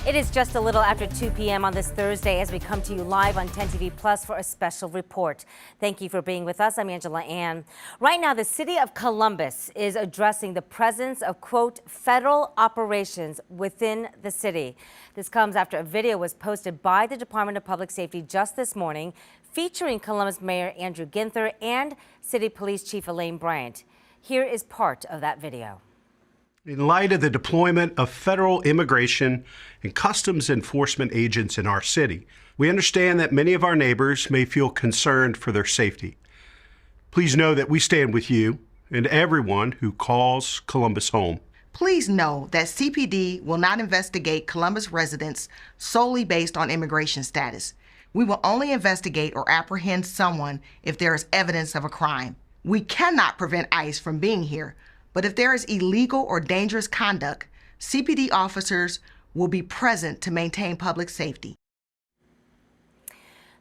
It is just a little after 2 p.m. on this Thursday as we come to you live on 10 TV Plus for a special report. Thank you for being with us. I'm Angela Ann. Right now, the city of Columbus is addressing the presence of, quote, federal operations within the city. This comes after a video was posted by the Department of Public Safety just this morning featuring Columbus Mayor Andrew Ginther and City Police Chief Elaine Bryant. Here is part of that video. In light of the deployment of federal immigration and customs enforcement agents in our city, we understand that many of our neighbors may feel concerned for their safety. Please know that we stand with you and everyone who calls Columbus home. Please know that CPD will not investigate Columbus residents solely based on immigration status. We will only investigate or apprehend someone if there is evidence of a crime. We cannot prevent ICE from being here, but if there is illegal or dangerous conduct, CPD officers will be present to maintain public safety.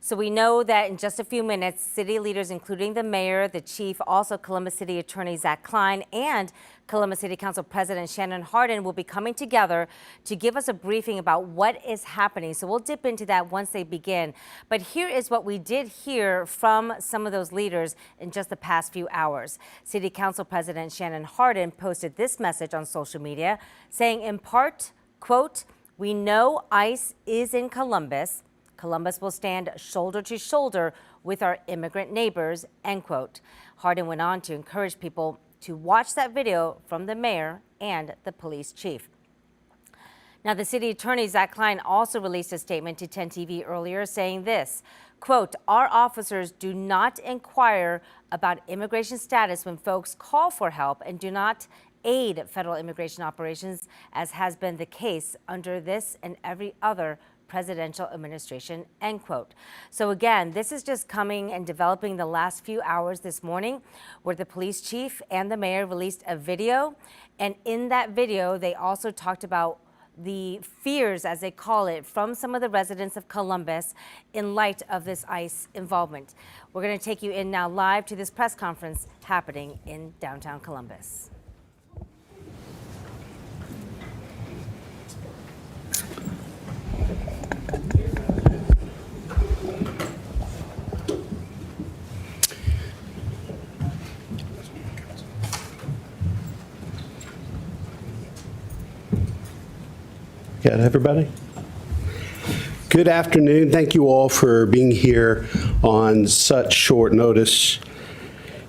So we know that in just a few minutes, city leaders, including the mayor, the chief, also Columbus City Attorney Zach Klein, and Columbus City Council President Shannon Hardin will be coming together to give us a briefing about what is happening. So we'll dip into that once they begin. But here is what we did hear from some of those leaders in just the past few hours. City Council President Shannon Hardin posted this message on social media saying, in part, quote, "We know ICE is in Columbus. Columbus will stand shoulder to shoulder with our immigrant neighbors," end quote. Hardin went on to encourage people to watch that video from the mayor and the police chief. Now, the city attorney, Zach Klein, also released a statement to 10 TV earlier saying this, quote, "Our officers do not inquire about immigration status when folks call for help and do not aid federal immigration operations, as has been the case under this and every other presidential administration," end quote. So again, this is just coming and developing the last few hours this morning, where the police chief and the mayor released a video. And in that video, they also talked about the fears, as they call it, from some of the residents of Columbus in light of this ICE involvement. We're going to take you in now live to this press conference happening in downtown Columbus. Got everybody? Good afternoon. Thank you all for being here on such short notice.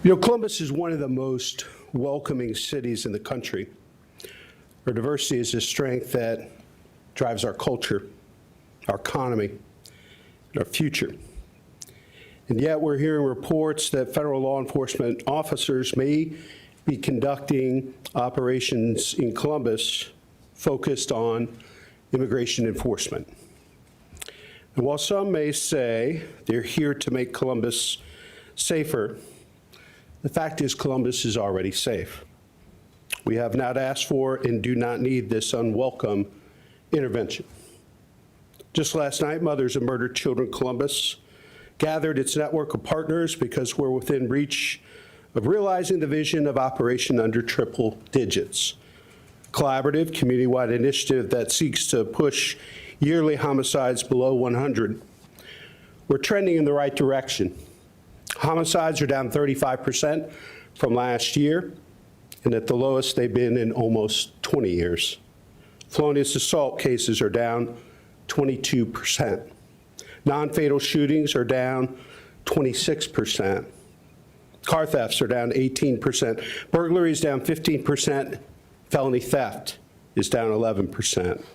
You know, Columbus is one of the most welcoming cities in the country. Our diversity is a strength that drives our culture, our economy, and our future. And yet we're hearing reports that federal law enforcement officers may be conducting operations in Columbus focused on immigration enforcement. And while some may say they're here to make Columbus safer, the fact is Columbus is already safe. We have not asked for and do not need this unwelcome intervention. Just last night, Mothers of Murdered Children Columbus gathered its network of partners because we're within reach of realizing the vision of Operation Under Triple Digits, collaborative, community-wide initiative that seeks to push yearly homicides below 100. We're trending in the right direction. Homicides are down 35% from last year, and at the lowest they've been in almost 20 years. Felonious assault cases are down 22%. Non-fatal shootings are down 26%. Car thefts are down 18%. Burglaries down 15%. Felony theft is down 11%.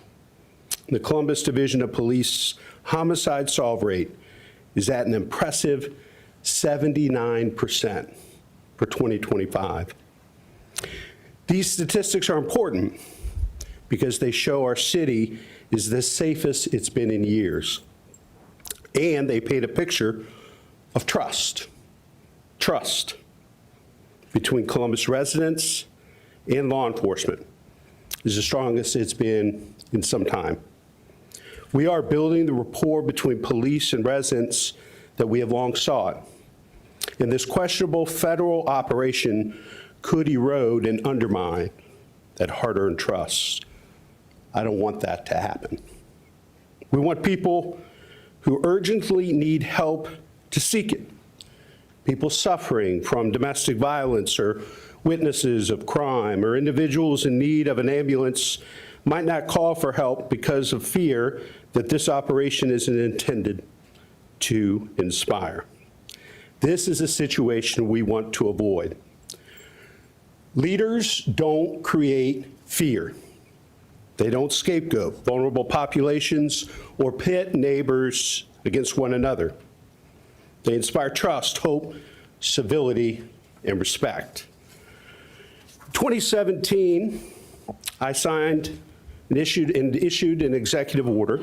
The Columbus Division of Police homicide solve rate is at an impressive 79% for 2025. These statistics are important because they show our city is the safest it's been in years. And they paint a picture of trust between Columbus residents and law enforcement is the strongest it's been in some time. We are building the rapport between police and residents that we have long sought. And this questionable federal operation could erode and undermine that hard-earned trust. I don't want that to happen. We want people who urgently need help to seek it. People suffering from domestic violence or witnesses of crime or individuals in need of an ambulance might not call for help because of fear that this operation isn't intended to inspire. This is a situation we want to avoid. Leaders don't create fear. They don't scapegoat vulnerable populations or pit neighbors against one another. They inspire trust, hope, civility, and respect. In 2017, I signed and issued an executive order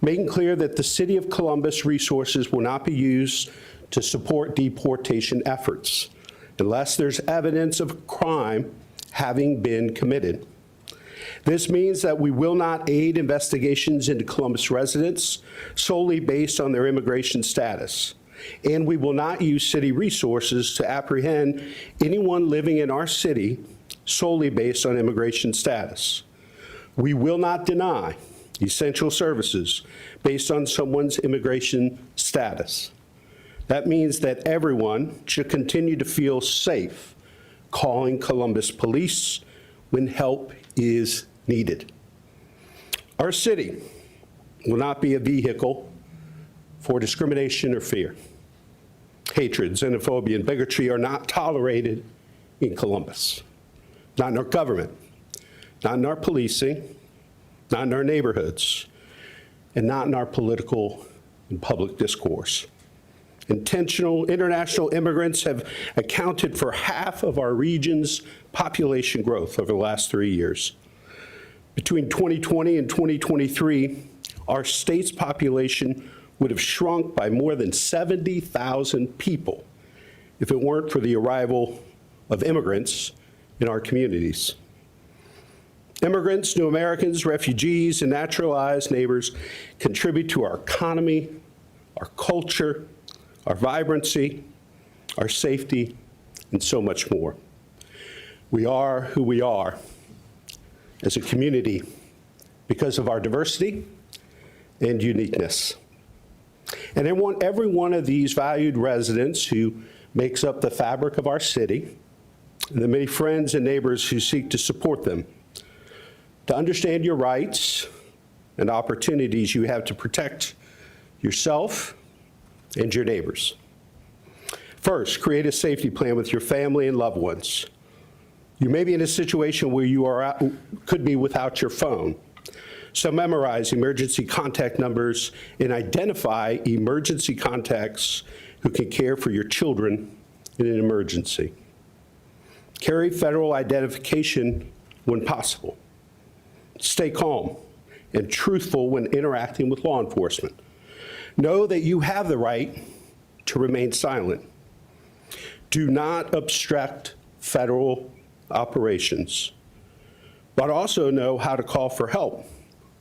making clear that the City of Columbus resources will not be used to support deportation efforts unless there's evidence of crime having been committed. This means that we will not aid investigations into Columbus residents solely based on their immigration status, and we will not use city resources to apprehend anyone living in our city solely based on immigration status. We will not deny essential services based on someone's immigration status. That means that everyone should continue to feel safe calling Columbus police when help is needed. Our city will not be a vehicle for discrimination or fear. Hatred, xenophobia, and bigotry are not tolerated in Columbus. Not in our government, not in our policing, not in our neighborhoods, and not in our political and public discourse. Intentional international immigrants have accounted for half of our region's population growth over the last 3 years. Between 2020 and 2023, our state's population would have shrunk by more than 70,000 people if it weren't for the arrival of immigrants in our communities. Immigrants, new Americans, refugees, and naturalized neighbors contribute to our economy, our culture, our vibrancy, our safety, and so much more. We are who we are as a community because of our diversity and uniqueness. And I want every one of these valued residents who makes up the fabric of our city, and the many friends and neighbors who seek to support them, to understand your rights and opportunities you have to protect yourself and your neighbors. First, create a safety plan with your family and loved ones. You may be in a situation where you could be without your phone. So memorize emergency contact numbers and identify emergency contacts who can care for your children in an emergency. Carry federal identification when possible. Stay calm and truthful when interacting with law enforcement. Know that you have the right to remain silent. Do not obstruct federal operations, but also know how to call for help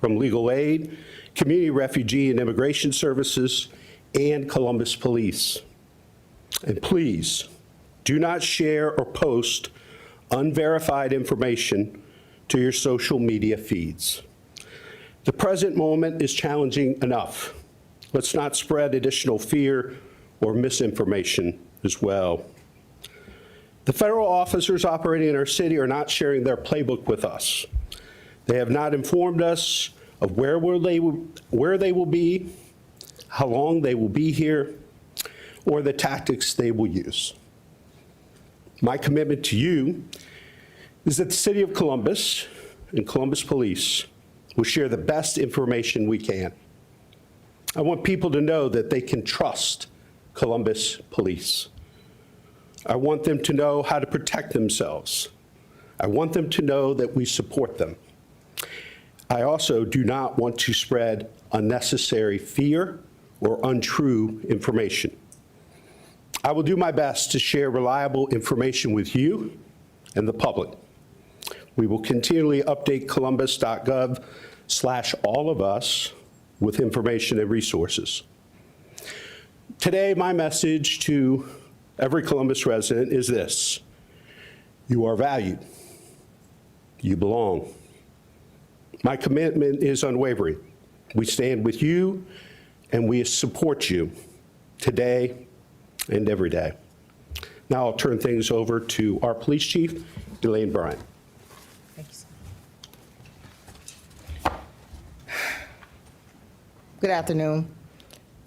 from legal aid, community refugee and immigration services, and Columbus Police. And please, do not share or post unverified information to your social media feeds. The present moment is challenging enough. Let's not spread additional fear or misinformation as well. The federal officers operating in our city are not sharing their playbook with us. They have not informed us of where they will be, how long they will be here, or the tactics they will use. My commitment to you is that the City of Columbus and Columbus Police will share the best information we can. I want people to know that they can trust Columbus Police. I want them to know how to protect themselves. I want them to know that we support them. I also do not want to spread unnecessary fear or untrue information. I will do my best to share reliable information with you and the public. We will continually update columbus.gov/allofus with information and resources. Today, my message to every Columbus resident is this: you are valued. You belong. My commitment is unwavering. We stand with you and we support you today and every day. Now I'll turn things over to our police chief, Elaine Bryant. Thank you, sir. Good afternoon.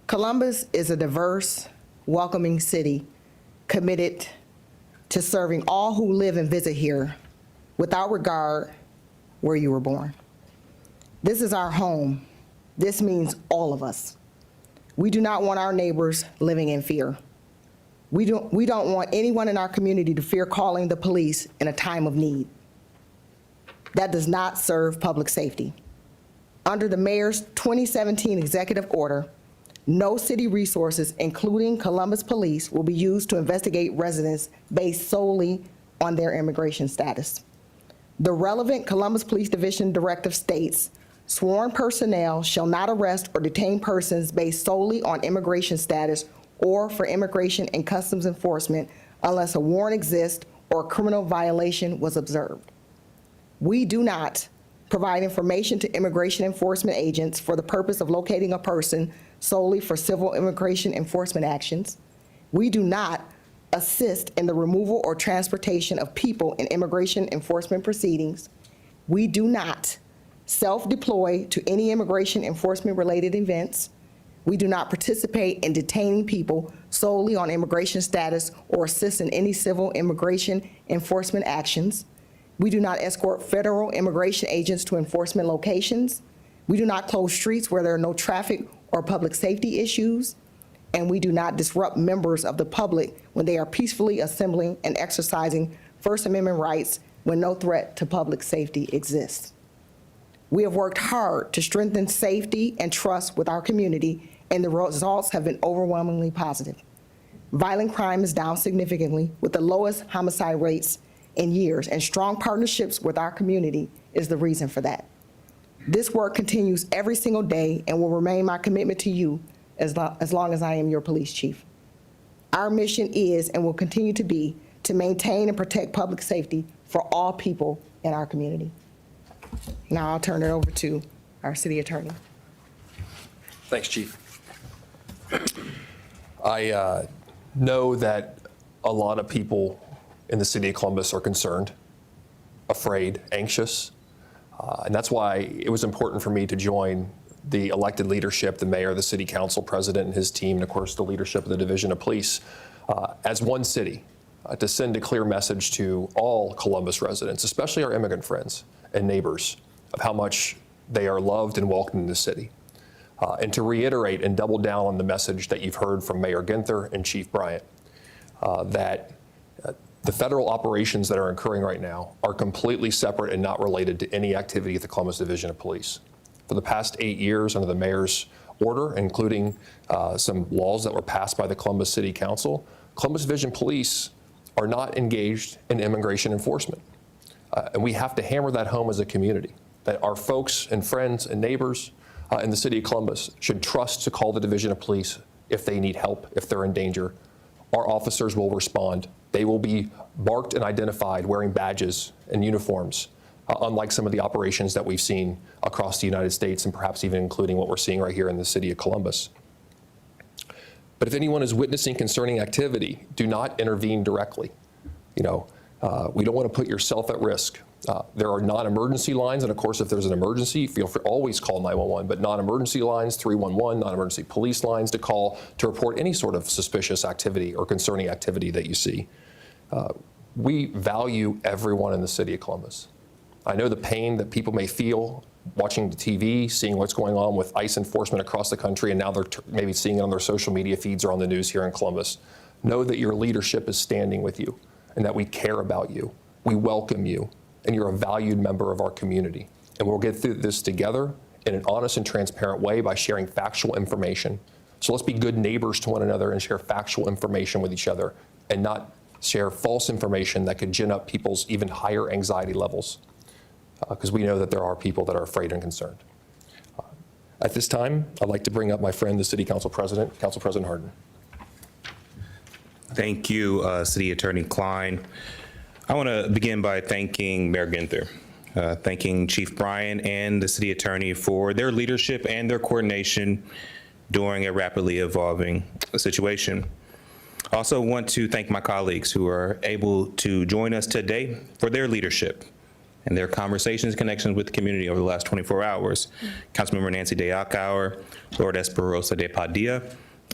Columbus is a diverse, welcoming city committed to serving all who live and visit here without regard where you were born. This is our home. This means all of us. We do not want our neighbors living in fear. We don't want anyone in our community to fear calling the police in a time of need. That does not serve public safety. Under the mayor's 2017 executive order, no city resources, including Columbus Police, will be used to investigate residents based solely on their immigration status. The relevant Columbus Police Division directive states, sworn personnel shall not arrest or detain persons based solely on immigration status or for immigration and customs enforcement unless a warrant exists or a criminal violation was observed. We do not provide information to immigration enforcement agents for the purpose of locating a person solely for civil immigration enforcement actions. We do not assist in the removal or transportation of people in immigration enforcement proceedings. We do not self-deploy to any immigration enforcement-related events. We do not participate in detaining people solely on immigration status or assist in any civil immigration enforcement actions. We do not escort federal immigration agents to enforcement locations. We do not close streets where there are no traffic or public safety issues. And we do not disrupt members of the public when they are peacefully assembling and exercising First Amendment rights when no threat to public safety exists. We have worked hard to strengthen safety and trust with our community, and the results have been overwhelmingly positive. Violent crime is down significantly with the lowest homicide rates in years, and strong partnerships with our community is the reason for that. This work continues every single day and will remain my commitment to you as long as I am your police chief. Our mission is and will continue to be to maintain and protect public safety for all people in our community. Now I'll turn it over to our city attorney. Thanks, Chief. I know that a lot of people in the city of Columbus are concerned, afraid, anxious, and that's why it was important for me to join the elected leadership, the mayor, the city council president and his team, and of course the leadership of the Division of Police, as one city, to send a clear message to all Columbus residents, especially our immigrant friends and neighbors, of how much they are loved and welcomed in the city. And to reiterate and double down on the message that you've heard from Mayor Ginther and Chief Bryant, that the federal operations that are occurring right now are completely separate and not related to any activity at the Columbus Division of Police. For the past 8 years, under the mayor's order, including some laws that were passed by the Columbus City Council, Columbus Division Police are not engaged in immigration enforcement. And we have to hammer that home as a community, that our folks and friends and neighbors in the city of Columbus should trust to call the Division of Police if they need help, if they're in danger. Our officers will respond. They will be marked and identified wearing badges and uniforms, unlike some of the operations that we've seen across the United States and perhaps even including what we're seeing right here in the city of Columbus. But if anyone is witnessing concerning activity, do not intervene directly. We don't want to put yourself at risk. There are non-emergency lines, and of course, if there's an emergency, feel free to always call 911, but non-emergency lines, 311, non-emergency police lines to call to report any sort of suspicious activity or concerning activity that you see. We value everyone in the city of Columbus. I know the pain that people may feel watching the TV, seeing what's going on with ICE enforcement across the country, and now they're maybe seeing it on their social media feeds or on the news here in Columbus. Know that your leadership is standing with you and that we care about you. We welcome you, and you're a valued member of our community. And we'll get through this together in an honest and transparent way by sharing factual information. So let's be good neighbors to one another and share factual information with each other and not share false information that could gin up people's even higher anxiety levels, because we know that there are people that are afraid and concerned. At this time, I'd like to bring up my friend, the City Council President, Council President Harden. Thank you, City Attorney Klein. I want to begin by thanking Mayor Ginther thanking Chief Bryan and the city attorney for their leadership and their coordination during a rapidly evolving situation. I also want to thank my colleagues who are able to join us today for their leadership and their conversations, connections with the community over the last 24 hours. Councilmember Nancy Deacauer, Lord Esperosa de Padilla,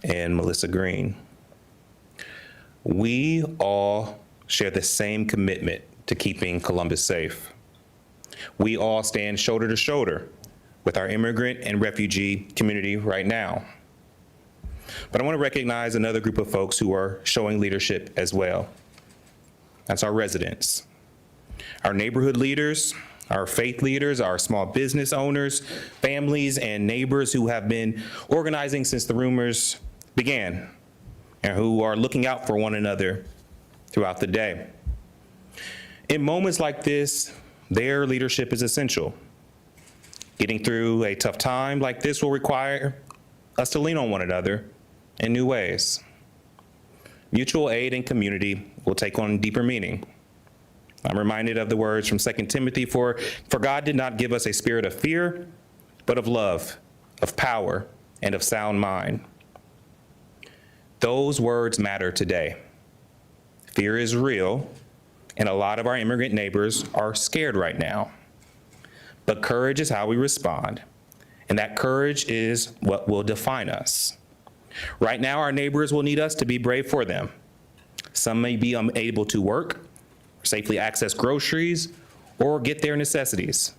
and Melissa Green. We all share the same commitment to keeping Columbus safe. We all stand shoulder to shoulder with our immigrant and refugee community right now. But I want to recognize another group of folks who are showing leadership as well. That's our residents, our neighborhood leaders, our faith leaders, our small business owners, families, and neighbors who have been organizing since the rumors began and who are looking out for one another throughout the day. In moments like this, their leadership is essential. Getting through a tough time like this will require us to lean on one another in new ways. Mutual aid and community will take on deeper meaning. I'm reminded of the words from 2 Timothy, for God did not give us a spirit of fear, but of love, of power, and of sound mind. Those words matter today. Fear is real, and a lot of our immigrant neighbors are scared right now. But courage is how we respond, and that courage is what will define us. Right now, our neighbors will need us to be brave for them. Some may be unable to work, safely access groceries, or get their necessities.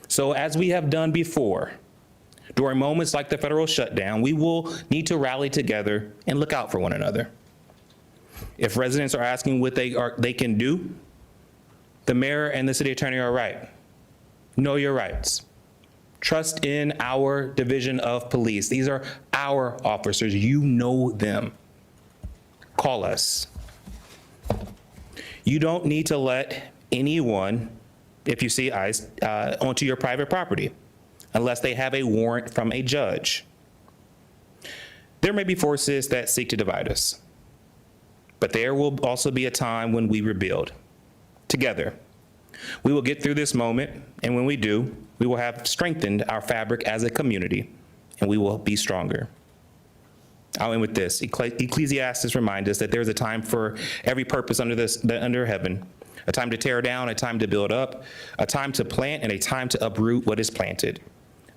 So as we have done before, during moments like the federal shutdown, we will need to rally together and look out for one another. If residents are asking what they can do, the mayor and the city attorney are right. Know your rights. Trust in our division of police. These are our officers. You know them. Call us. You don't need to let anyone, if you see ICE, onto your private property unless they have a warrant from a judge. There may be forces that seek to divide us, but there will also be a time when we rebuild together. We will get through this moment, and when we do, we will have strengthened our fabric as a community, and we will be stronger. I'll end with this. Ecclesiastes reminds us that there is a time for every purpose under heaven, a time to tear down, a time to build up, a time to plant, and a time to uproot what is planted,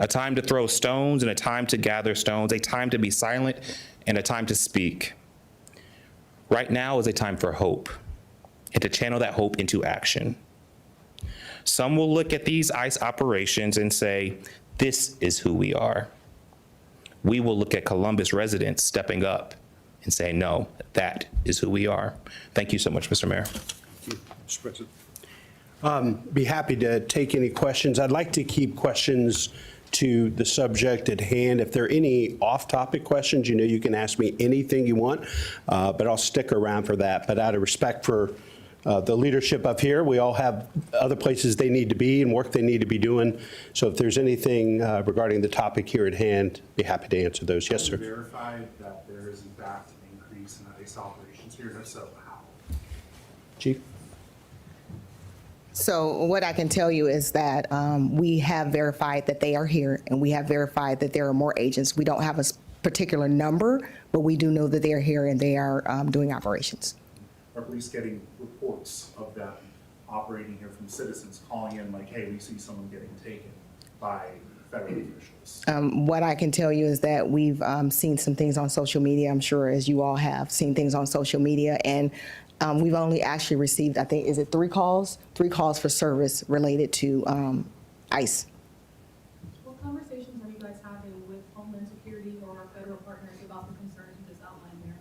a time to throw stones and a time to gather stones, a time to be silent and a time to speak. Right now is a time for hope and to channel that hope into action. Some will look at these ICE operations and say, this is who we are. We will look at Columbus residents stepping up and say, no, that is who we are. Thank you so much, Mr. Mayor. Thank you, Mr. President. Be happy to take any questions. I'd like to keep questions to the subject at hand. If there are any off-topic questions, you know you can ask me anything you want, but I'll stick around for that. But out of respect for the leadership up here, we all have other places they need to be and work they need to be doing. So if there's anything regarding the topic here at hand, be happy to answer those. Yes, sir. Verified that there is in fact an increase in ICE operations here, if so, how? Chief? So what I can tell you is that we have verified that they are here, and we have verified that there are more agents. We don't have a particular number, but we do know that they are here and they are doing operations. Are police getting reports of them operating here from citizens calling in like, hey, we see someone getting taken by federal officials? What I can tell you is that we've seen some things on social media. I'm sure as you all have seen things on social media, and we've only actually received, I think, is it 3 calls? 3 calls for service related to ICE. What conversations are you guys having with Homeland Security or our federal partners about the concerns you just outlined there?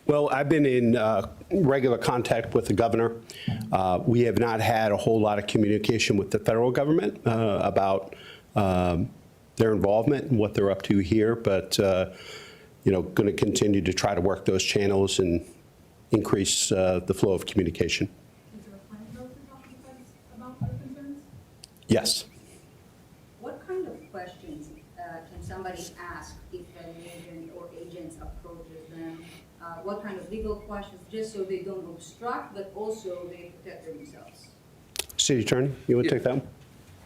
Well, I've been in regular contact with the governor. We have not had a whole lot of communication with the federal government about their involvement and what they're up to here, but going to continue to try to work those channels and increase the flow of communication. Is there a plan for us to talk to you guys about their concerns? Yes. What kind of questions can somebody ask if an agent or agents approaches them what kind of legal questions, just so they don't obstruct, but also they protect themselves? City Attorney, you want to take that one?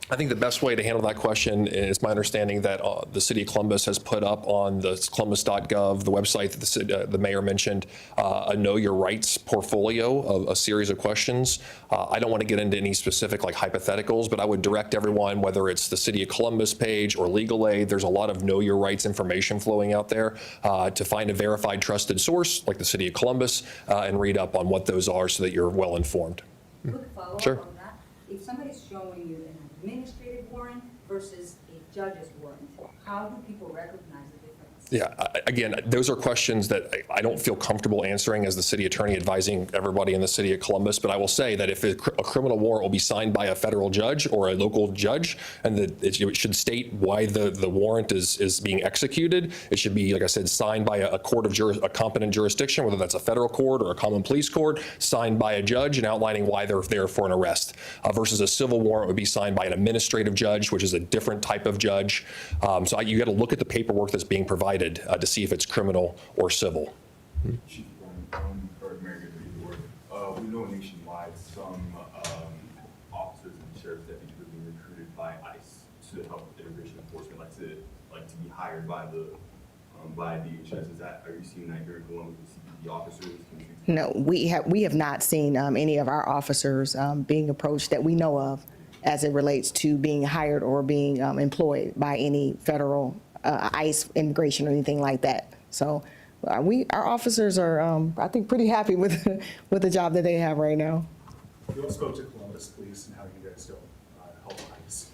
I think the best way to handle that question is my understanding that the city of Columbus has put up on the columbus.gov, the website that the mayor mentioned, a Know Your Rights portfolio of a series of questions. I don't want to get into any specific like hypotheticals, but I would direct everyone, whether it's the city of Columbus page or legal aid, there's a lot of Know Your Rights information flowing out there to find a verified trusted source like the city of Columbus and read up on what those are so that you're well informed. Quick follow-up Sure. on that. If somebody's showing you an administrative warrant versus a judge's warrant, how do people recognize the difference? Yeah, again, those are questions that I don't feel comfortable answering as the city attorney advising everybody in the city of Columbus. But I will say that if a criminal warrant will be signed by a federal judge or a local judge, and that it should state why the warrant is being executed, it should be, like I said, signed by a court of a competent jurisdiction, whether that's a federal court or a common police court, signed by a judge and outlining why they're there for an arrest. Versus a civil warrant would be signed by an administrative judge, which is a different type of judge. So you got to look at the paperwork that's being provided to see if it's criminal or civil. Chief or Mayor Ginther, we know nationwide some officers and sheriff's deputies are being recruited by ICE to help with immigration enforcement, like to be hired by the DHS. Are you seeing that here going with the CPD officers? No, we have not seen any of our officers being approached that we know of as it relates to being hired or being employed by any federal ICE immigration or anything like that. So our officers are, I think, pretty happy with the job that they have right now. You all spoke to Columbus Police and how you guys don't help ICE.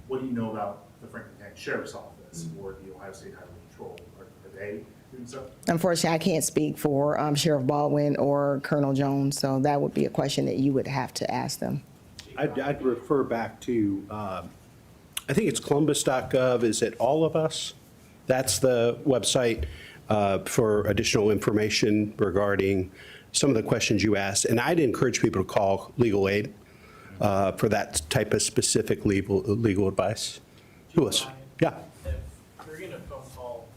What do you know about the Franklin County Sheriff's Office or the Ohio State Highway Patrol? Are they doing so? Unfortunately, I can't speak for Sheriff Baldwin or Colonel Jones, so that would be a question that you would have to ask them. I'd refer back to, I think it's columbus.gov. Is it All of Us? That's the website for additional information regarding some of the questions you asked. And I'd encourage people to call legal aid for that type of specific legal advice. Who else? Yeah. If you're getting a phone call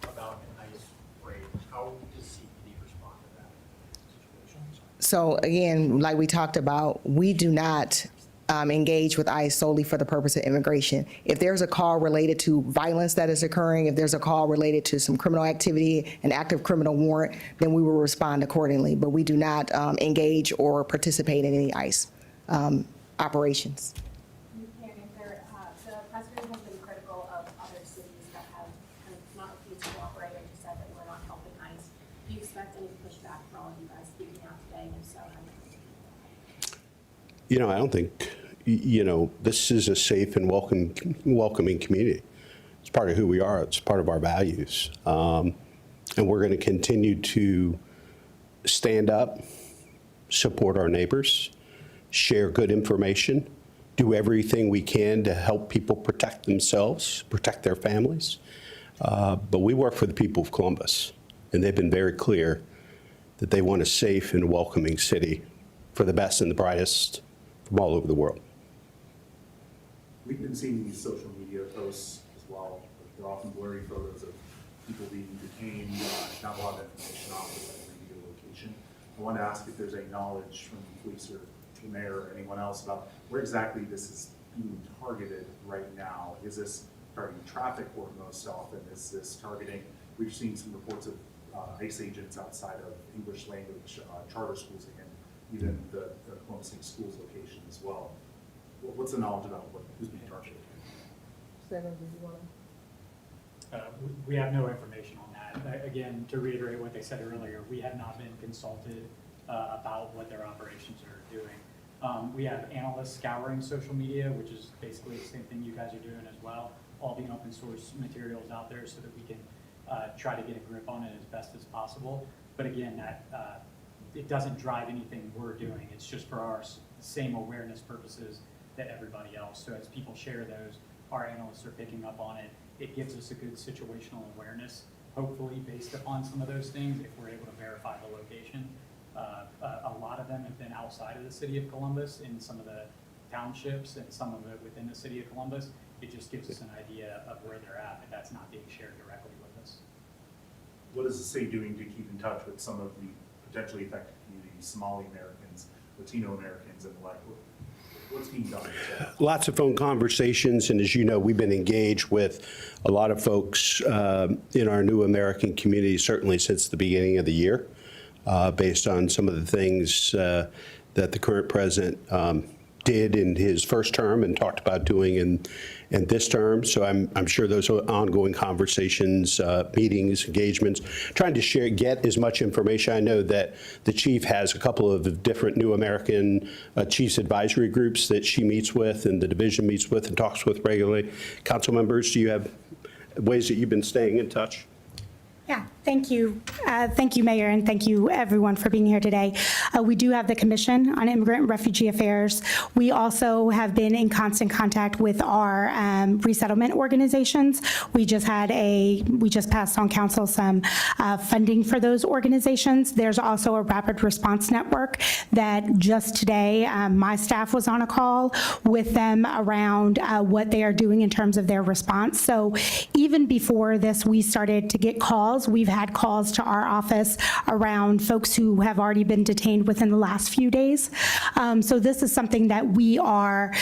about an ICE raid, how does CPD respond to that situation? So again, like we talked about, we do not engage with ICE solely for the purpose of immigration. If there's a call related to violence that is occurring, if there's a call related to some criminal activity, an active criminal warrant, then we will respond accordingly. But we do not engage or participate in any ICE operations. Mayor Ginther, the president has been critical of other cities that have kind of not refused to cooperate or just said that we're not helping ICE. Do you expect any pushback for all of you guys speaking out today? And if so, how do you think? You know, I don't think, this is a safe and welcoming community. It's part of who we are. It's part of our values. And we're going to continue to stand up, support our neighbors, share good information, do everything we can to help people protect themselves, protect their families. But we work for the people of Columbus, and they've been very clear that they want a safe and welcoming city for the best and the brightest from all over the world. We've been seeing these social media posts as well. They're often blurry photos of people being detained, not a lot of information off of that video location. I want to ask if there's any knowledge from the police or the mayor or anyone else about where exactly this is being targeted right now. Is this targeting traffic work most often? Is this targeting, we've seen some reports of ICE agents outside of English language charter schools and even the Columbus City Schools location as well. What's the knowledge about who's being targeted? We have no information on that. Again, to reiterate what they said earlier, we have not been consulted about what their operations are doing. We have analysts scouring social media, which is basically the same thing you guys are doing as well. All the open source materials out there so that we can try to get a grip on it as best as possible. But again, that it doesn't drive anything we're doing. It's just for our same awareness purposes that everybody else. So as people share those, our analysts are picking up on it. It gives us a good situational awareness, hopefully based upon some of those things, if we're able to verify the location. A lot of them have been outside of the city of Columbus in some of the townships and some of it within the city of Columbus. It just gives us an idea of where they're at, but that's not being shared directly with us. what is the city doing to keep in touch with some of the potentially affected communities, Somali Americans, Latino Americans, and the like? What's being done? Lots of phone conversations, and as you know, we've been engaged with a lot of folks in our new American community, certainly since the beginning of the year, based on some of the things that the current president did in his first term and talked about doing in this term. So I'm sure those are ongoing conversations, meetings, engagements, trying to get as much information. I know that the chief has a couple of different new American chiefs advisory groups that she meets with and the division meets with and talks with regularly. Council members, do you have ways that you've been staying in touch? Yeah, thank you. Thank you, Mayor, and thank you, everyone, for being here today. We do have the Commission on Immigrant and Refugee Affairs. We also have been in constant contact with our resettlement organizations. We just passed on council some funding for those organizations. There's also a rapid response network that just today, my staff was on a call with them around what they are doing in terms of their response. So even before this, we started to get calls. We've had calls to our office around folks who have already been detained within the last few days. So this is something that we have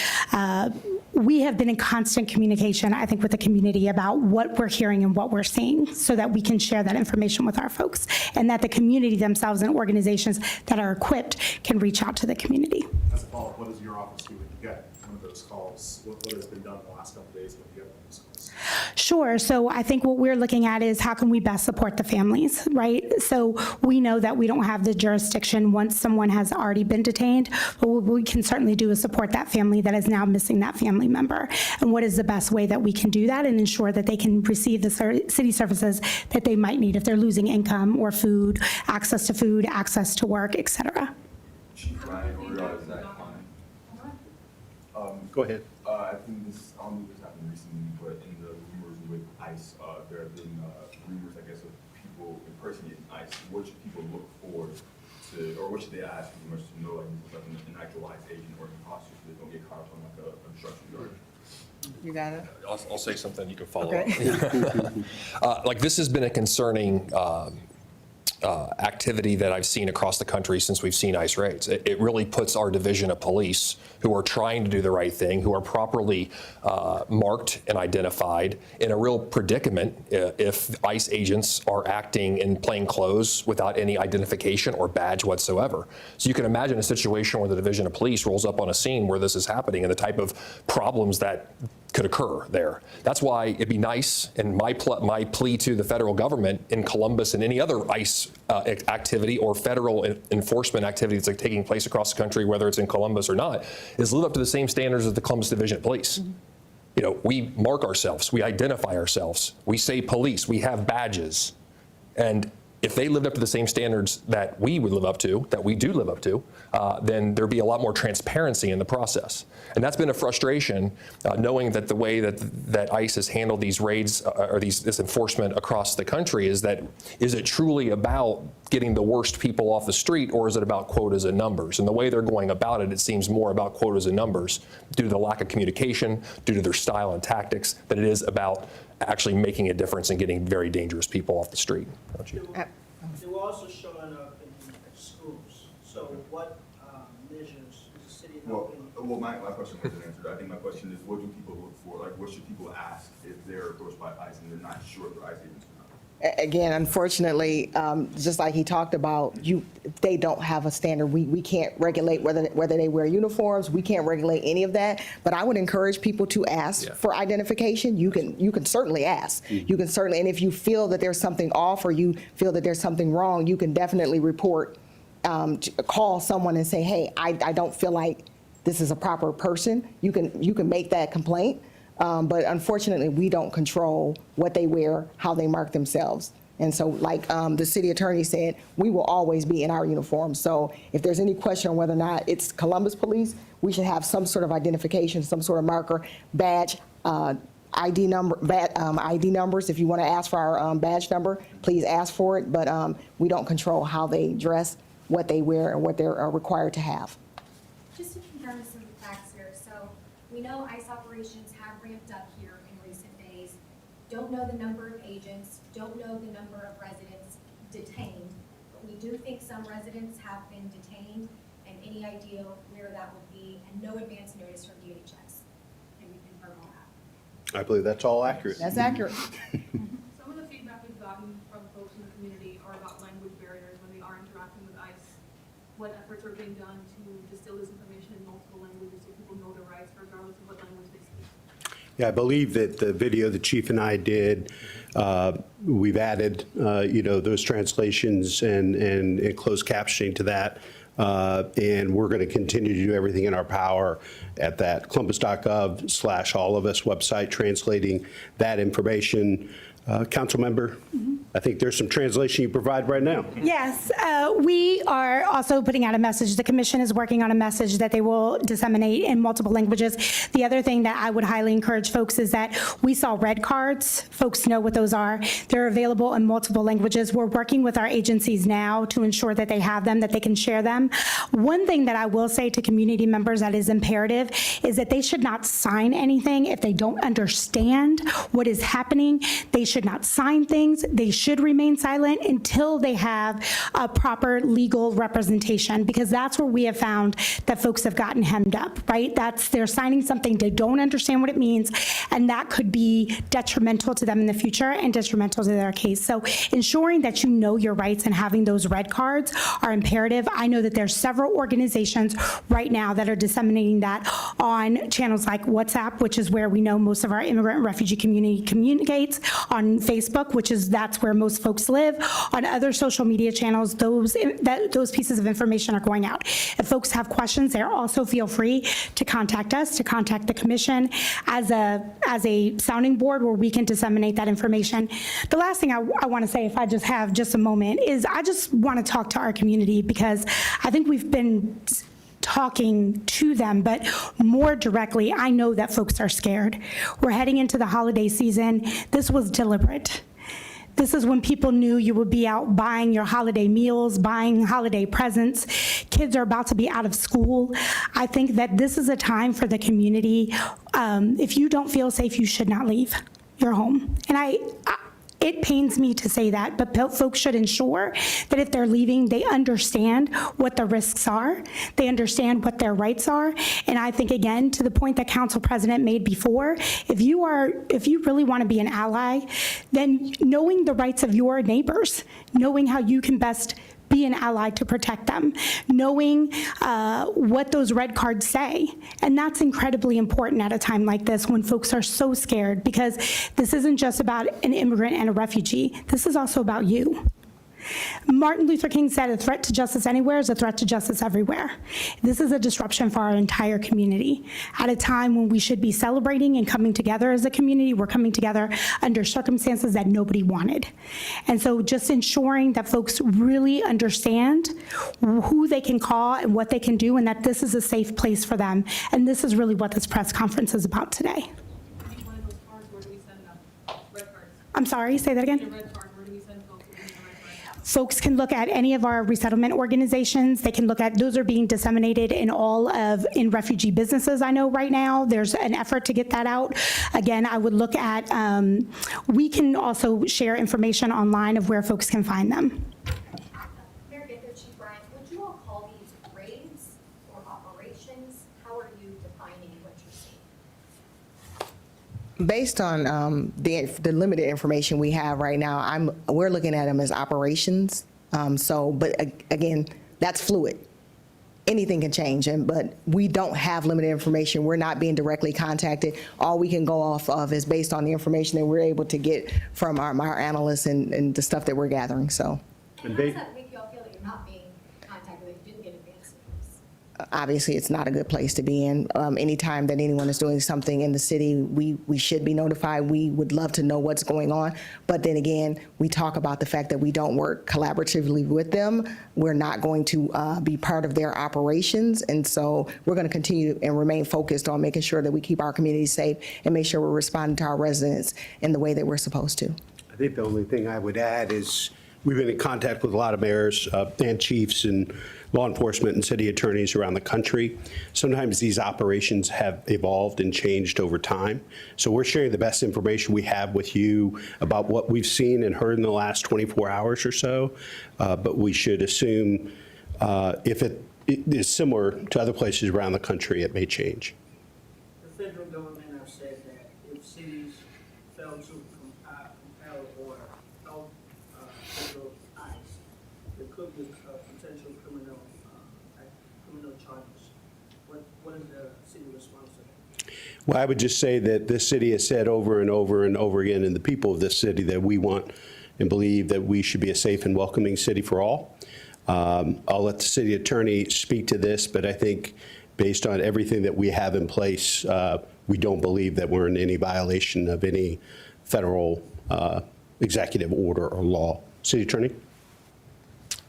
been in constant communication, I think, with the community about what we're hearing and what we're seeing so that we can share that information with our folks and that the community themselves and organizations that are equipped can reach out to the community. As a follow-up, what does your office do when you get one of those calls? What has been done the last couple of days when you get one of those calls? Sure. So I think what we're looking at is how can we best support the families, right? So we know that we don't have the jurisdiction once someone has already been detained, but what we can certainly do is support that family that is now missing that family member. And what is the best way that we can do that and ensure that they can receive the city services that they might need if they're losing income or food, access to work, et cetera. Chief Ryan or Zach Klein. Go ahead. I think this, I don't know if this happened recently, but in the rumors with ICE, there have been rumors, I guess, of people impersonating ICE. What should people look for to, or what should they ask pretty much to know, like, an actualized agent or imposter so they don't get caught up on like a obstruction charge? You got it? I'll say something, you can follow Okay. up. Like, this has been a concerning activity that I've seen across the country since we've seen ICE raids. It really puts our division of police, who are trying to do the right thing, who are properly marked and identified, in a real predicament if ICE agents are acting in plain clothes without any identification or badge whatsoever. So you can imagine a situation where the division of police rolls up on a scene where this is happening and the type of problems that could occur there. That's why it'd be nice, and my plea to the federal government in Columbus and any other ICE activity or federal enforcement activity that's taking place across the country, whether it's in Columbus or not, is live up to the same standards as the Columbus Division of Police. Mm-hmm. You know, we mark ourselves, we identify ourselves, we say police, we have badges. And if they lived up to the same standards that we would live up to, that we do live up to, then there'd be a lot more transparency in the process. And that's been a frustration, knowing that the way that ICE has handled these raids or this enforcement across the country is it truly about getting the worst people off the street, or is it about quotas and numbers? And the way they're going about it, it seems more about quotas and numbers due to the lack of communication, due to their style and tactics, than it is about actually making a difference and getting very dangerous people off the street. Don't you? They were also showing up in schools. So what measures is the city helping? Well, my question wasn't answered. I think my question is, what do people look for? Like, what should people ask if they're approached by ICE and they're not sure if they're ICE agents or not? Again, unfortunately, just like he talked about, they don't have a standard. We can't regulate whether they wear uniforms. We can't regulate any of that. But I would encourage people to ask for identification. You can certainly ask. You can certainly, and if you feel that there's something off or you feel that there's something wrong, you can definitely report, call someone and say, hey, I don't feel like this is a proper person. You can make that complaint. But unfortunately, we don't control what they wear, how they mark themselves. And so, like the city attorney said, we will always be in our uniforms. So if there's any question on whether or not it's Columbus Police, we should have some sort of identification, some sort of marker, badge, ID numbers. If you want to ask for our badge number, please ask for it. But we don't control how they dress, what they wear, and what they're required to have. Just to confirm some facts here. So we know ICE operations have ramped up here in recent days. Don't know the number of agents, don't know the number of residents detained, but we do think some residents have been detained, and any idea where that would be, and no advance notice from DHS. Can we confirm all that? I believe that's all accurate. That's accurate. Some of the feedback we've gotten from folks in the community are about language barriers when they are interacting with ICE. What efforts are being done to distill this information in multiple languages so people know their rights regardless of what language they speak? Yeah, I believe that the video the chief and I did, we've added, those translations and closed captioning to that. And we're going to continue to do everything in our power at that columbus.gov/allofus website, translating that information. Council member, I think there's some translation you provide right now. Yes, we are also putting out a message. The commission is working on a message that they will disseminate in multiple languages. The other thing that I would highly encourage folks is that we saw red cards. Folks know what those are. They're available in multiple languages. We're working with our agencies now to ensure that they have them, that they can share them. One thing that I will say to community members that is imperative is that they should not sign anything if they don't understand what is happening. They should not sign things. They should remain silent until they have a proper legal representation, because that's where we have found that folks have gotten hemmed up, right? They're signing something, they don't understand what it means, and that could be detrimental to them in the future and detrimental to their case. So ensuring that you know your rights and having those red cards are imperative. I know that there's several organizations right now that are disseminating that on channels like WhatsApp, which is where we know most of our immigrant and refugee community communicates, on Facebook, that's where most folks live. On other social media channels, those pieces of information are going out. If folks have questions, they also feel free to contact us, to contact the commission as a sounding board where we can disseminate that information. The last thing I want to say, if I just have just a moment, is I just want to talk to our community, because I think we've been talking to them, but more directly, I know that folks are scared. We're heading into the holiday season. This was deliberate. This is when people knew you would be out buying your holiday meals, buying holiday presents. Kids are about to be out of school. I think that this is a time for the community. If you don't feel safe, you should not leave your home. And it pains me to say that, but folks should ensure that if they're leaving, they understand what the risks are, they understand what their rights are. And I think, again, to the point that Council President made before, if you really want to be an ally, then knowing the rights of your neighbors, knowing how you can best be an ally to protect them, knowing what those red cards say. And that's incredibly important at a time like this when folks are so scared, because this isn't just about an immigrant and a refugee. This is also about you. Martin Luther King said, a threat to justice anywhere is a threat to justice everywhere. This is a disruption for our entire community. At a time when we should be celebrating and coming together as a community, we're coming together under circumstances that nobody wanted. And so just ensuring that folks really understand who they can call and what they can do, and that this is a safe place for them. And this is really what this press conference is about today. One of those cards, where do we send them? Red cards. I'm sorry, say that again? The red card, where do we send folks with the red card? Folks can look at any of our resettlement organizations. They can look at, those are being disseminated in refugee businesses, I know right now. There's an effort to get that out. Again, I would look at, we can also share information online of where folks can find them. Mayor Ginther, Chief Bryant, would you all call these raids or operations? How are you defining what you're seeing? Based on the limited information we have right now, we're looking at them as operations. But again, that's fluid. Anything can change, but we don't have limited information. We're not being directly contacted. All we can go off of is based on the information that we're able to get from our analysts and the stuff that we're gathering. So, And how does that make you all feel that you're not being contacted, that you didn't get advance notice? obviously, it's not a good place to be in. Anytime that anyone is doing something in the city, we should be notified. We would love to know what's going on. But then again, we talk about the fact that we don't work collaboratively with them. We're not going to be part of their operations. And so we're going to continue and remain focused on making sure that we keep our community safe and make sure we're responding to our residents in the way that we're supposed to. I think the only thing I would add is we've been in contact with a lot of mayors and chiefs and law enforcement and city attorneys around the country. Sometimes these operations have evolved and changed over time. So we're sharing the best information we have with you about what we've seen and heard in the last 24 hours or so. But we should assume if it is similar to other places around the country, it may change. The federal government have said that if cities fail to compel or help federal ICE, there could be potential criminal charges. What is the city response to that? Well, I would just say that this city has said over and over and over again, and the people of this city, that we want and believe that we should be a safe and welcoming city for all. I'll let the city attorney speak to this, but I think based on everything that we have in place, we don't believe that we're in any violation of any federal executive order or law. City attorney?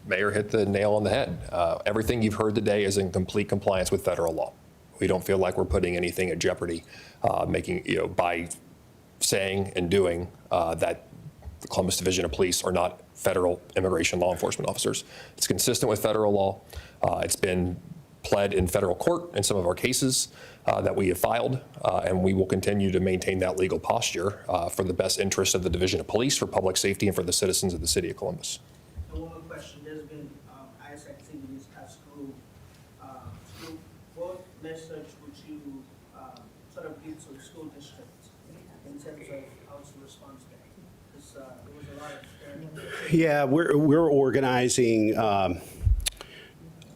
Mayor hit the nail on the head. Everything you've heard today is in complete compliance with federal law. We don't feel like we're putting anything at jeopardy, by saying and doing that the Columbus Division of Police are not federal immigration law enforcement officers. It's consistent with federal law. It's been pled in federal court in some of our cases that we have filed, and we will continue to maintain that legal posture for the best interest of the Division of Police, for public safety, and for the citizens of the city of Columbus. And one more question, there's been ICE activities at school. What message would you sort of give to the school districts in terms of how to respond to that? Because there was a lot of Yeah, we're organizing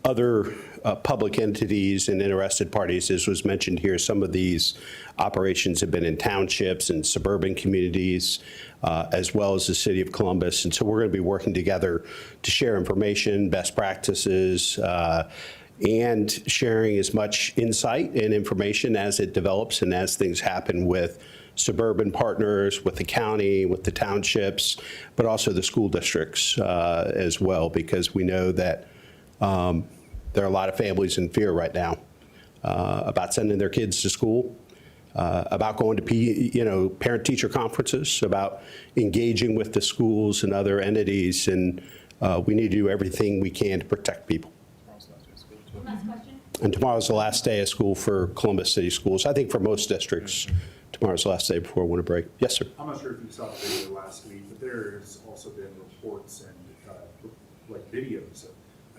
other public entities and interested parties. As was mentioned here, some of these operations have been in townships and suburban communities, as well as the city of Columbus. And so we're going to be working together to share information, best practices, and sharing as much insight and information as it develops and as things happen with suburban partners, with the county, with the townships, but also the school districts as well, because we know that there are a lot of families in fear right now about sending their kids to school, about going to parent-teacher conferences, about engaging with the schools and other entities, and we need to do everything we can to protect people. Last question. And tomorrow's the last day of school for Columbus City Schools. I think for most districts, tomorrow's the last day before winter break. Yes, sir. I'm not sure if you saw the video last week, but there's also been reports and videos of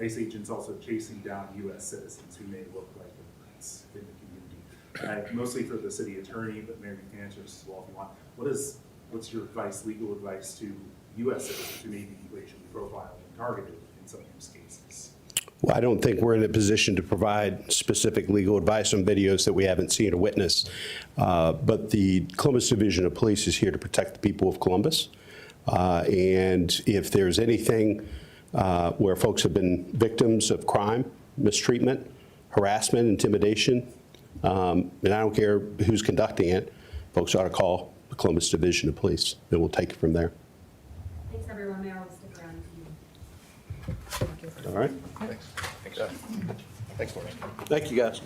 ICE agents also chasing down U.S. citizens who may look like immigrants in the community. Mostly for the city attorney, but Mayor can answer this as well if you want. What's your advice, legal advice to U.S. citizens who may be racially profiled and targeted in some of these cases? Well, I don't think we're in a position to provide specific legal advice on videos that we haven't seen or witnessed. But the Columbus Division of Police is here to protect the people of Columbus. And if there's anything where folks have been victims of crime, mistreatment, harassment, intimidation, and I don't care who's conducting it, folks ought to call the Columbus Division of Police, and we'll take it from there. Thanks, everyone. Mayor, we'll stick around if you. All right? Thanks. Thanks, Lori. Thank you, guys.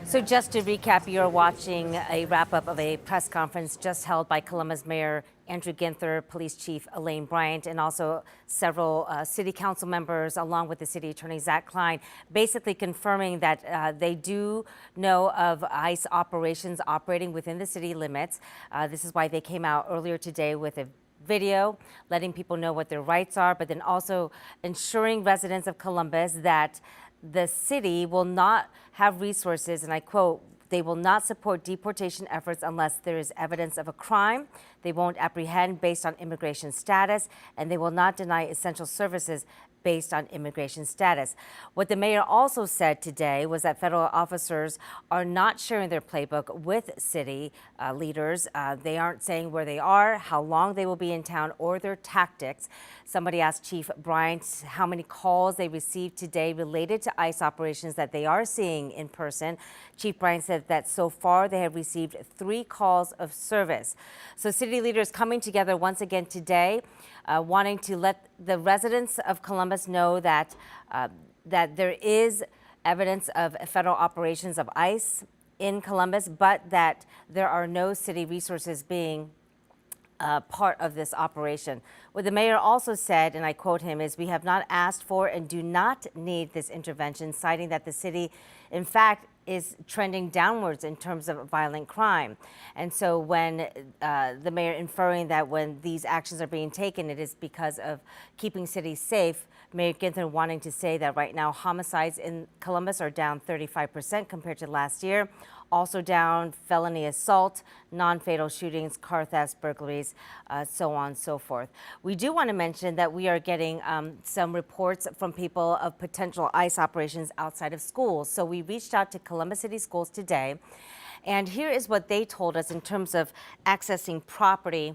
So just to recap, you're watching a wrap-up of a press conference just held by Columbus Mayor Andrew Ginther, Police Chief Elaine Bryant, and also several city council members, along with the city attorney, Zach Klein, basically confirming that they do know of ICE operations operating within the city limits. This is why they came out earlier today with a video letting people know what their rights are, but then also ensuring residents of Columbus that the city will not have resources, and I quote, they will not support deportation efforts unless there is evidence of a crime. They won't apprehend based on immigration status, and they will not deny essential services based on immigration status. What the mayor also said today was that federal officers are not sharing their playbook with city leaders. They aren't saying where they are, how long they will be in town, or their tactics. Somebody asked Chief Bryant how many calls they received today related to ICE operations that they are seeing in person. Chief Bryant said that so far they have received 3 calls of service. So city leaders coming together once again today, wanting to let the residents of Columbus know that that there is evidence of federal operations of ICE in Columbus, but that there are no city resources being part of this operation. What the mayor also said, and I quote him, is, "We have not asked for and do not need this intervention," citing that the city, in fact, is trending downwards in terms of violent crime. And so when the mayor inferring that when these actions are being taken, it is because of keeping cities safe, Mayor Ginther wanting to say that right now homicides in Columbus are down 35% compared to last year. Also down felony assault, non-fatal shootings, car thefts, burglaries, so on and so forth. We do want to mention that we are getting some reports from people of potential ICE operations outside of schools. So we reached out to Columbus City Schools today, and here is what they told us in terms of accessing property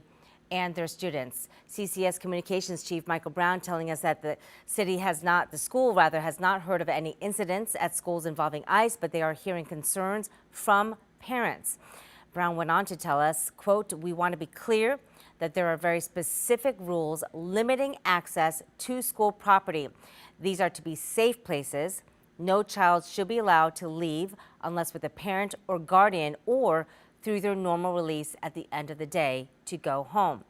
and their students. CCS Communications Chief Michael Brown telling us that the school has not heard of any incidents at schools involving ICE, but they are hearing concerns from parents. Brown went on to tell us, quote, "We want to be clear that there are very specific rules limiting access to school property. These are to be safe places. No child should be allowed to leave unless with a parent or guardian or through their normal release at the end of the day to go home."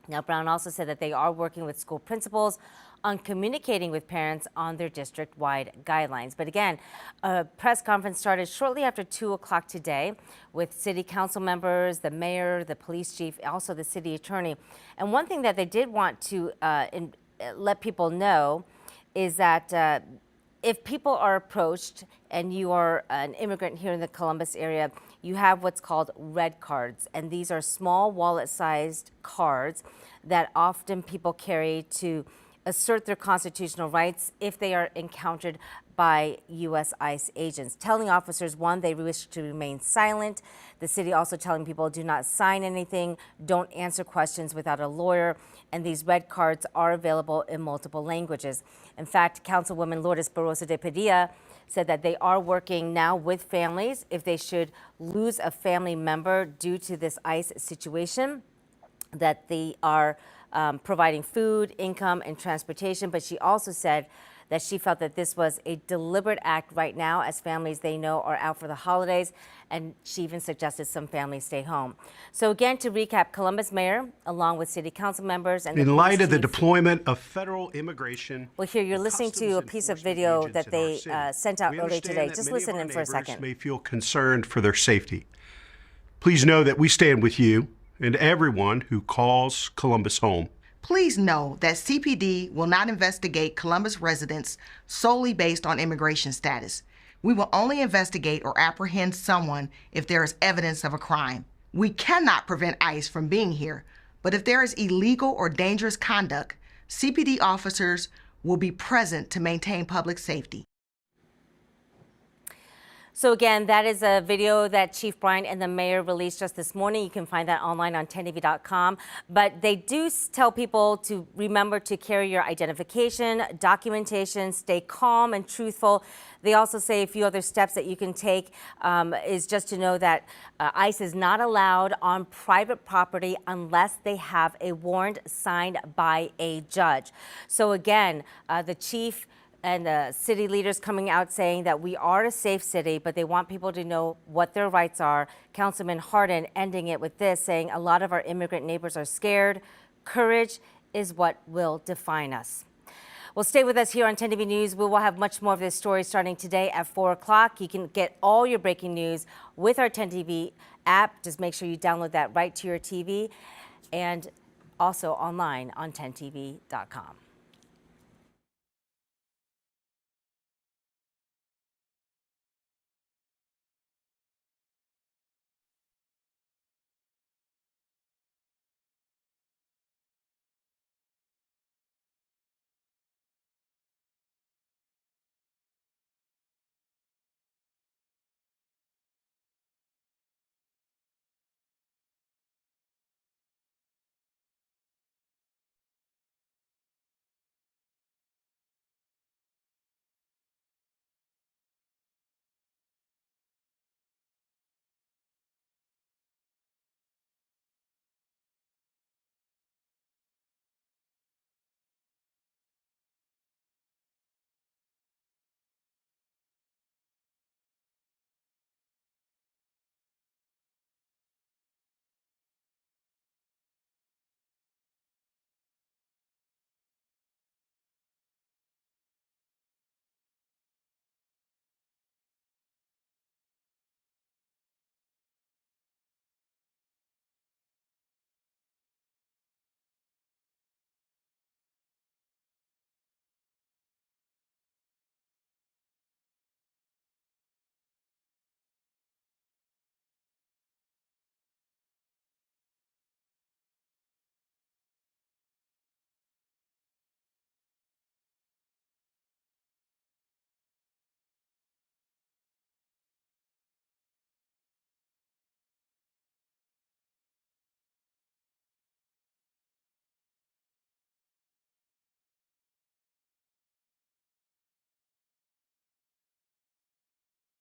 Now, Brown also said that they are working with school principals on communicating with parents on their district-wide guidelines. But again, a press conference started shortly after 2 o'clock today with city council members, the mayor, the police chief, also the city attorney. And one thing that they did want to let people know is that if people are approached and you are an immigrant here in the Columbus area, you have what's called red cards. And these are small wallet-sized cards that often people carry to assert their constitutional rights if they are encountered by U.S. ICE agents, telling officers, one, they wish to remain silent. The city also telling people do not sign anything, don't answer questions without a lawyer, and these red cards are available in multiple languages. In fact, Councilwoman Lourdes Barroso de Padilla said that they are working now with families if they should lose a family member due to this ICE situation, that they are providing food, income, and transportation. But she also said that she felt that this was a deliberate act right now, as families they know are out for the holidays, and she even suggested some families stay home. So again, to recap, Columbus Mayor, along with city council members and in light of the deployment of federal immigration. Well, here you're listening to a piece of video that they sent out earlier today. Just listen in for a second. May feel concerned for their safety. Please know that we stand with you and everyone who calls Columbus home. Please know that CPD will not investigate Columbus residents solely based on immigration status. We will only investigate or apprehend someone if there is evidence of a crime. We cannot prevent ICE from being here, but if there is illegal or dangerous conduct, CPD officers will be present to maintain public safety. So again, that is a video that Chief Bryant and the mayor released just this morning. You can find that online on 10tv.com. But they do tell people to remember to carry your identification, documentation, stay calm and truthful. They also say a few other steps that you can take is just to know that ICE is not allowed on private property unless they have a warrant signed by a judge. So again, the chief and the city leaders coming out saying that we are a safe city, but they want people to know what their rights are. Councilman Hardin ending it with this, saying a lot of our immigrant neighbors are scared. Courage is what will define us. Well, stay with us here on 10 TV News. We will have much more of this story starting today at 4 o'clock. You can get all your breaking news with our 10 TV app. Just make sure you download that right to your TV, and also online on 10tv.com.